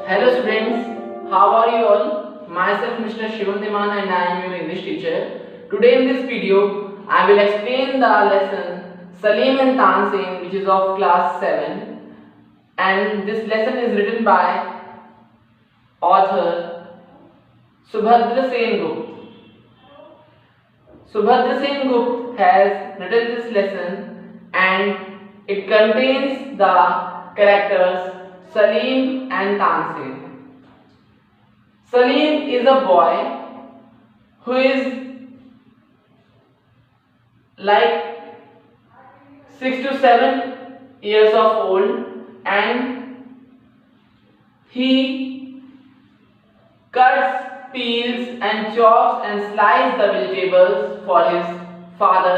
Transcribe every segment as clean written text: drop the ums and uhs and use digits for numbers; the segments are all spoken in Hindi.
Hello students, how are you all? Myself Mr. Shivam Diman and I am your English teacher. Today in this video, I will explain the lesson Salim and Tansin, which is of class 7, and this lesson is written by author Subhadra Sen Gupt. Subhadra Sen Gupt has written this lesson and it contains the characters Salim and Tansin. Salim is a boy who is like 6 to 7 years of old and he cuts, peels and chops and slices the vegetables for his father,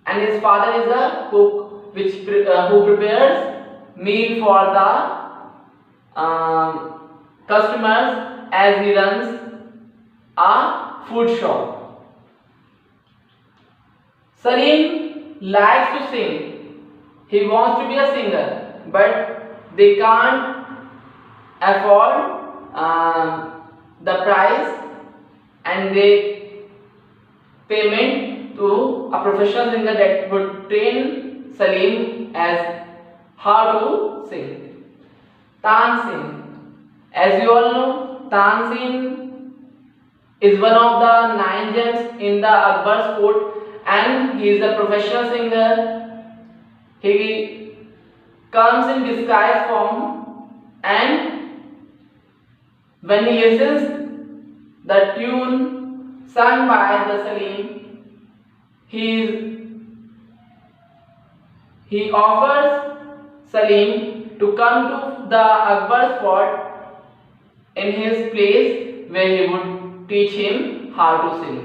and his father is a cook who prepares meal for the customers as he runs a food shop. Salim likes to sing. He wants to be a singer, but they can't afford the price and they payment to a professional singer that would train Salim as how to sing. Tansin. As you all know, Tansin is one of the 9 gems in the Akbar's court and he is a professional singer. He comes in disguise form and when he listens the tune sung by the Salim, he offers Salim to come to the Akbar's fort in his place where he would teach him how to sing.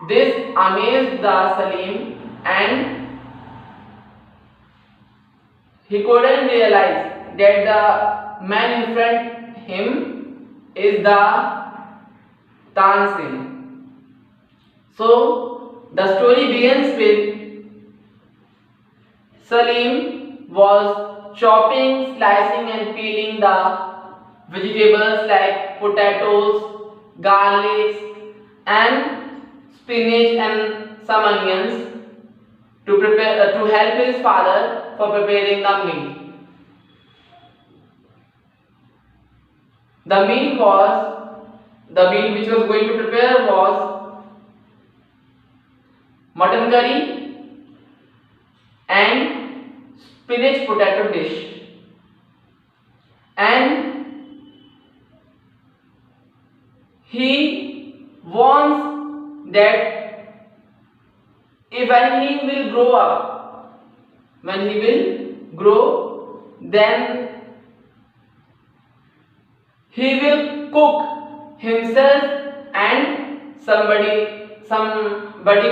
This amazed the Salim and he couldn't realize that the man in front of him is the Tansin. So the story begins with Salim was chopping, slicing and peeling the vegetables like potatoes, garlics and spinach and some onions to help his father for preparing the meal. The meal which was going to prepare was mutton curry and spinach potato dish, and he wants that when he will grow, then he will cook himself and somebody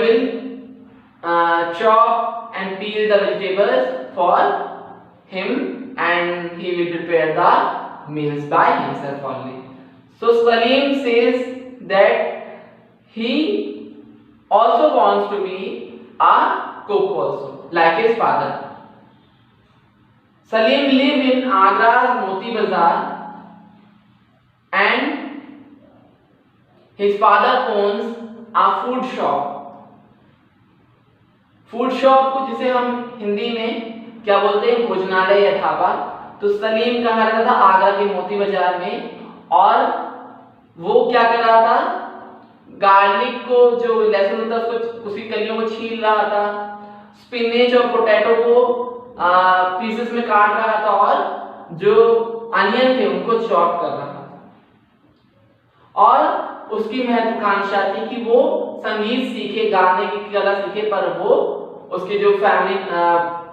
will chop and peel the vegetables for him and he will prepare the meals by himself only. So Salim says that he also wants to be a cook also like his father. Salim lives in Agra's Moti Bazaar and his father owns a food shop. Food shop को जिसे हम हिंदी में क्या बोलते हैं, भोजनालय या ढाबा. तो सलीम कहाँ रहता था? आगरा के मोती बाजार में. और वो क्या कर रहा था? गार्लिक को, जो लहसुन होता है उसको, उसकी कलियों को छील रहा था. स्पिनच और पोटैटो को पीसेस में काट रहा था और जो अनियन थे उनको चॉप कर रहा था. और उसकी महत्वाकांक्षा थी कि वो संगीत सीखे, गाने की कला सीखे, पर वो उसके जो फैमिली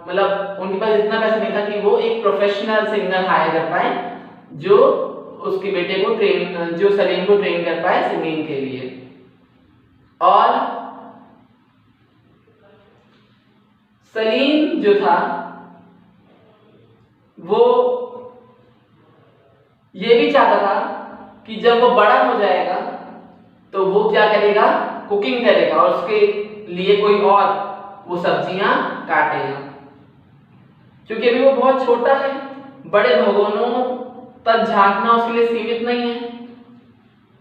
मतलब उनके पास इतना पैसा नहीं था कि वो एक प्रोफेशनल सिंगर हायर कर पाए जो उसके बेटे को जो सलीम को ट्रेन कर पाए सिंगिंग के लिए. और सलीम जो था वो ये भी चाहता था कि जब वो बड़ा हो जाएगा तो वो क्या करेगा? कुकिंग करेगा और उसके लिए कोई और वो सब्जियां काटेगा. क्योंकि अभी वो बहुत छोटा है, बड़े भगोनों तक झांकना उसके लिए सीमित नहीं है,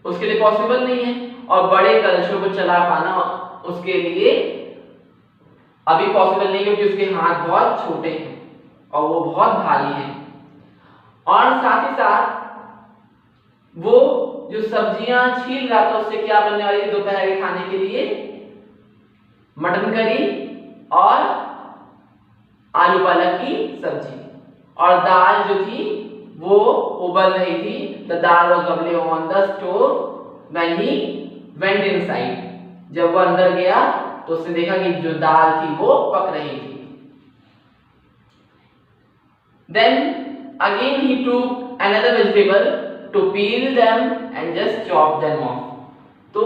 उसके लिए पॉसिबल नहीं है, और बड़े कलशों को चला पाना उसके लिए अभी पॉसिबल नहीं, क्योंकि उसके हाथ बहुत छोटे हैं और वो बहुत भारी हैं। और साथ ही साथ वो जो सब्जियां छील रहा था उससे क्या बनने वाली थी दोपहर के खाने के लिए? मटन करी और आलू पालक की सब्जी। और दाल जो थी वो उबल रही थी। The dal was bubbling on the stove when he went inside. जब वो अंदर गया तो उसने देखा कि जो दाल थी वो पक रही थी। Then again he took another vegetable to peel them and just chop them off. तो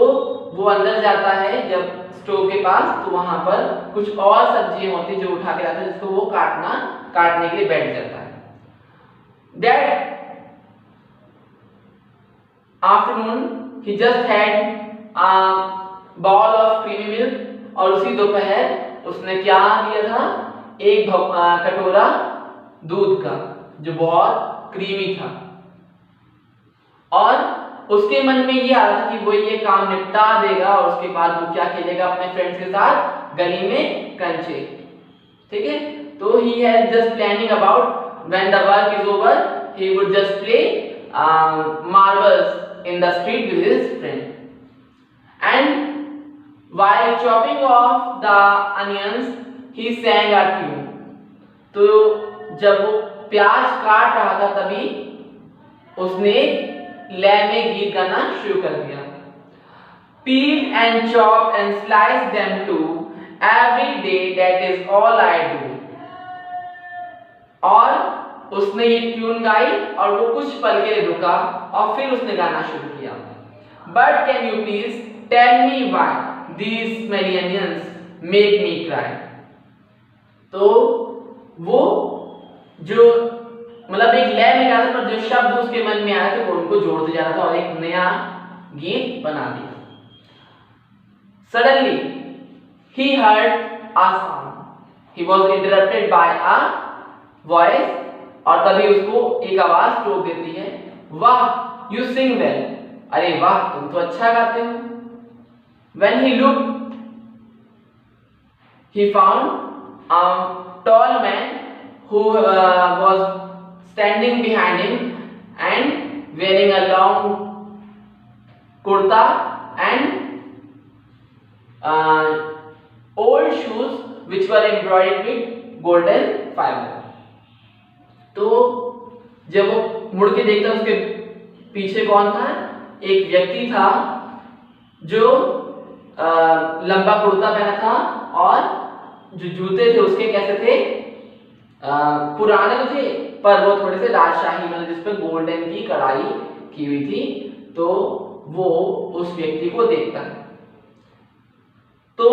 वो अंदर जाता है जब स्टोव के पास, तो वहां पर कुछ और सब्जियां होती जो उठा के लाता है, जिसको वो काटने के लिए बैठ जाता है। That afternoon he just had a bowl of creamy milk, और उसी दोपहर उसने क्या लिया था? एक कटोरा दूध का जो बहुत क्रीमी था। और उसके मन में ये आ रहा था कि वो ये काम निपटा देगा और उसके बाद वो क्या खेलेगा अपने फ्रेंड्स के साथ गली में कंचे। ठीक है, तो he has just planning about when the work is over he would just play marbles in the street with his friend. And while chopping of the onions he sang a tune। तो जब वो प्याज काट रहा था तभी उसने लय में गीत गाना शुरू कर दिया। Peel and chop and slice them too, every day that is all I do। और उसने ये ट्यून गाई और वो कुछ पल के लिए रुका और फिर उसने गाना शुरू किया। But can you please tell me why these many onions make me cry। तो वो जो मतलब एक लय में गा रहा था, पर जो शब्द उसके मन में आया था वो उनको जोड़ते जा रहा था और एक नया गीत बना दिया। Suddenly he heard a sound। He was interrupted by a voice। और तभी उसको एक आवाज टोक देती है, वाह you sing well। अरे वाह तुम तो अच्छा गाते हो। When he looked he found a tall man who was standing behind him and wearing a long kurta and old shoes which were embroidered with golden fiber। तो जब वो मुड़ के देखता उसके पीछे कौन था? एक व्यक्ति था जो लंबा कुर्ता पहना था और जो जूते थे उसके कैसे थे? पुराने तो थे पर वो थोड़े से राजशाही, मतलब जिसपे गोल्डन की कढ़ाई की हुई थी। तो वो उस व्यक्ति को देखता है, तो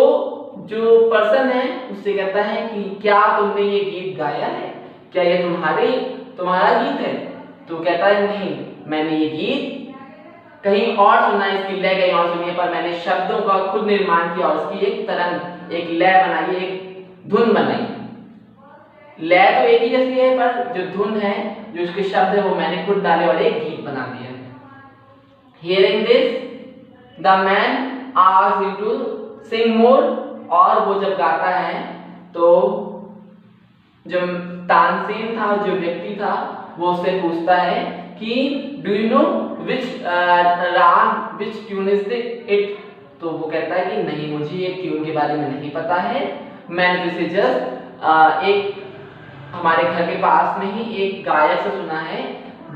जो पर्सन है उससे कहता है कि क्या तुमने ये गीत गाया है? क्या ये तुम्हारा गीत है? तो कहता है नहीं, मैंने ये गीत कहीं और सुना, इसकी लय कहीं और सुनी है, पर मैंने शब्दों का खुद निर्माण किया और उसकी एक तरंग, एक लय बनाई, एक धुन बनाई। लय तो एक ही जैसी है पर जो धुन है, जो उसके शब्द है वो मैंने खुद डाले और एक गीत बना दिया। Hearing this, the man asked him to sing more। और वो जब गाता है तो जो तानसेन था, जो व्यक्ति था, वो उससे पूछता है कि डू यू नो विच राग, विच ट्यून इज इट। तो वो कहता है कि नहीं, मुझे ये ट्यून के बारे में नहीं पता है, मैंने इसे जस्ट एक हमारे घर के पास में ही एक गायक से सुना है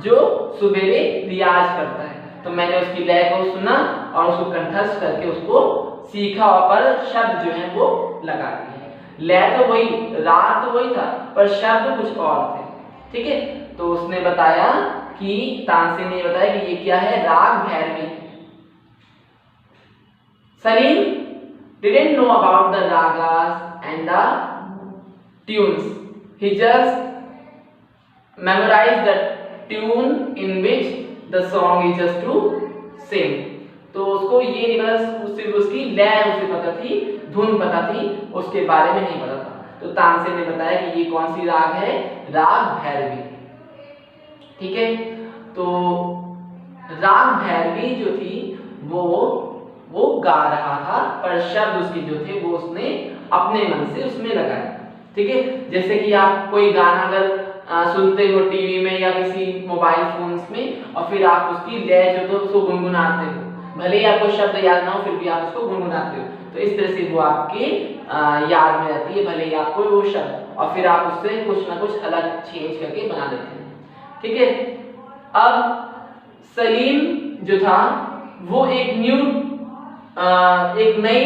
जो सुबेरे रियाज करता है, तो मैंने उसकी लय को सुना और उसको कंठस्थ करके उसको सीखा और पर शब्द जो है वो लगा दिए। लय तो वही, राग तो वही था पर शब्द कुछ और थे। ठीक है, तो उसने बताया कि तानसेन ने बताया कि ये क्या है? राग Bhairavi. Salim didn't know about the ragas and the tunes। He just memorized the tune in which the song is just to sing। तो उसको ये नहीं पता, सिर्फ उसकी लय उसे पता थी, धुन पता थी, उसके बारे में नहीं पता था। तो तानसेन ने बताया कि ये कौन सी राग है? राग भैरवी। ठीक है, तो राग भैरवी जो थी वो गा रहा था, पर शब्द उसके जो थे वो उसने अपने मन से उसमें लगाए। ठीक है, जैसे कि आप कोई गाना अगर सुनते हो टीवी में या किसी मोबाइल फोन्स में और फिर आप उसकी लय जो तो उसको गुनगुनाते हो, भले ही आपको शब्द याद ना हो फिर भी आप उसको गुनगुनाते हो, तो इस तरह से वो आपके याद में रहती है, भले ही आपको वो शब्द, और फिर आप उससे कुछ ना कुछ अलग चेंज करके बना देते हैं। ठीक है, अब सलीम जो था वो एक नई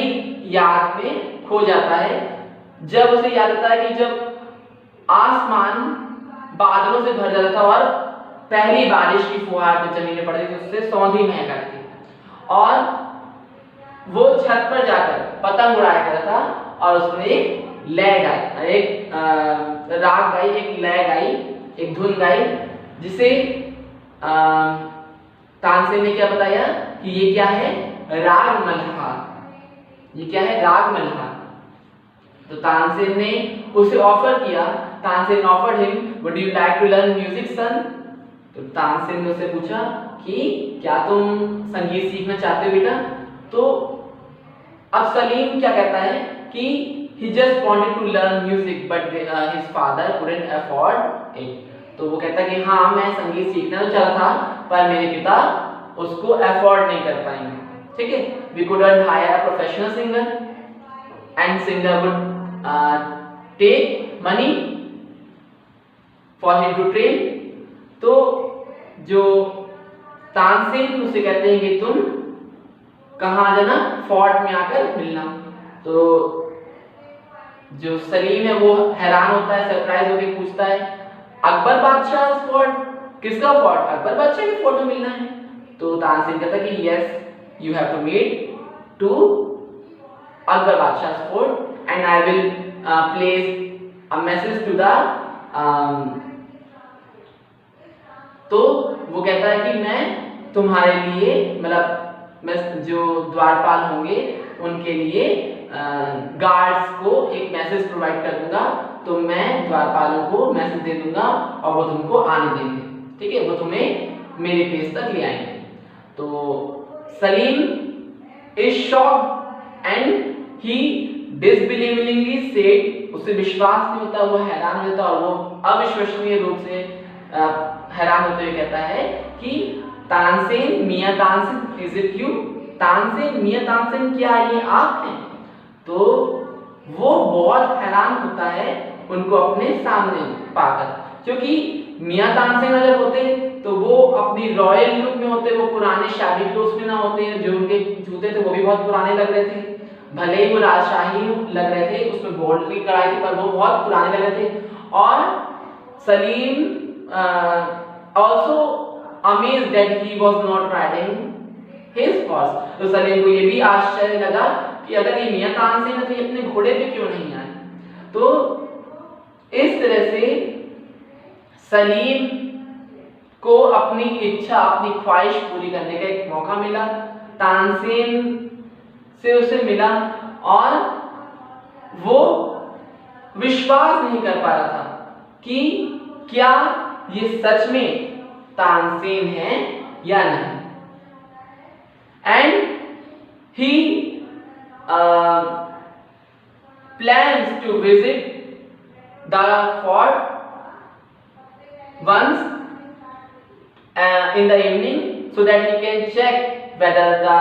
याद में खो जाता है, जब उसे याद आता है कि जब आसमान बादलों से भर जाता था और पहली बारिश की फुहार जब जमीन में पड़ती थी उससे सौंधी महक आती थी, और वो छत पर जाकर पतंग उड़ाया करता था और उसने एक लय गाई, एक राग गाई, एक लय गाई, एक धुन गाई, जिसे तानसेन ने क्या बताया कि ये क्या है, राग मल्हार। ये क्या है, राग मल्हार। तो तानसेन ने उसे ऑफर किया, Tansen offered him, would you like to learn music son? तो तानसेन ने उसे पूछा कि क्या तुम संगीत सीखना चाहते हो बेटा? तो अब सलीम क्या कहता है कि he just wanted to learn music but his father couldn't afford it। तो वो कहता है कि हाँ मैं संगीत सीखना तो चाहता था पर मेरे पिता उसको अफोर्ड नहीं कर पाएंगे। ठीक है, we couldn't hire a professional singer and singer would take money for him to train। तो जो तानसेन उसे कहते हैं कि तुम कहाँ जाना, फोर्ट में आकर मिलना। तो जो सलीम है वो हैरान होता है, सरप्राइज होकर पूछता है अकबर बादशाह फोर्ट, किसका फोर्ट? अकबर बादशाह के फोर्ट में मिलना है। तो तानसेन कहता है कि yes you have to meet to Akbar बादशाह fort and I will place a message to the तो वो कहता है कि मैं तुम्हारे लिए, मतलब मैं जो द्वारपाल होंगे उनके लिए गार्ड्स को एक मैसेज प्रोवाइड कर दूंगा, तो मैं द्वारपालों को मैसेज दे दूंगा और वो तुमको आने देंगे। ठीक है, वो तुम्हें मेरे प्लेस तक ले आएंगे। तो Salim is shocked and he disbelievingly said, उसे विश्वास नहीं होता, वो हैरान होता और वो अविश्वसनीय रूप से हैरान होते हुए कहता है कि तानसेन, मियां Tansen, is it you? Tansen, मियां तानसेन, क्या ये आप हैं? तो वो बहुत हैरान होता है उनको अपने सामने पाकर, क्योंकि मियां तानसेन अगर होते तो वो अपनी रॉयल लुक में होते, वो पुराने शादी क्लोथ्स में ना होते, जो उनके जूते थे वो भी बहुत पुराने लग रहे थे, भले ही वो राजशाही लग रहे थे, उसमें गोल्ड की कढ़ाई थी, पर वो बहुत पुराने लग रहे थे। और Salim also amazed that he was not riding his horse। तो सलीम को ये भी आश्चर्य लगा कि अगर ये मियां तानसेन है तो ये अपने घोड़े पे क्यों नहीं आए। तो इस तरह से सलीम को अपनी इच्छा, अपनी ख्वाहिश पूरी करने का एक मौका मिला, तानसेन से उसे मिला और वो विश्वास नहीं कर पा रहा था कि क्या ये सच में तानसेन है या नहीं। And he plans to visit the fort once in the evening so that he can check whether the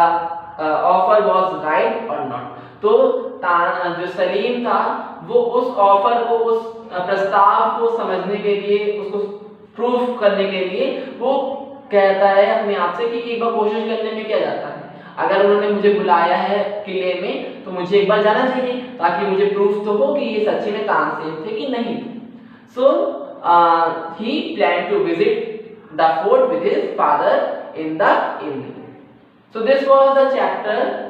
offer was right or not। तो जो सलीम था वो उस ऑफर को, उस प्रस्ताव को समझने के लिए, उसको प्रूफ करने के लिए वो कहता है अपने आप से कि एक बार कोशिश करने में क्या जाता है, अगर उन्होंने मुझे बुलाया है किले में तो मुझे एक बार जाना चाहिए ताकि मुझे प्रूफ तो हो कि ये सच्ची में तानसेन थे कि नहीं। So he plan to visit the fort with his father in the evening. So this was the chapter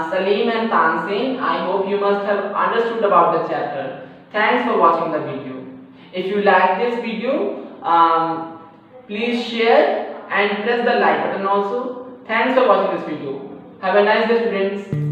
Salim and Tansen. I hope you must have understood about the chapter. Thanks for watching the video. If you like this video, please share and press the like button also. Thanks for watching this video. Have a nice day, students.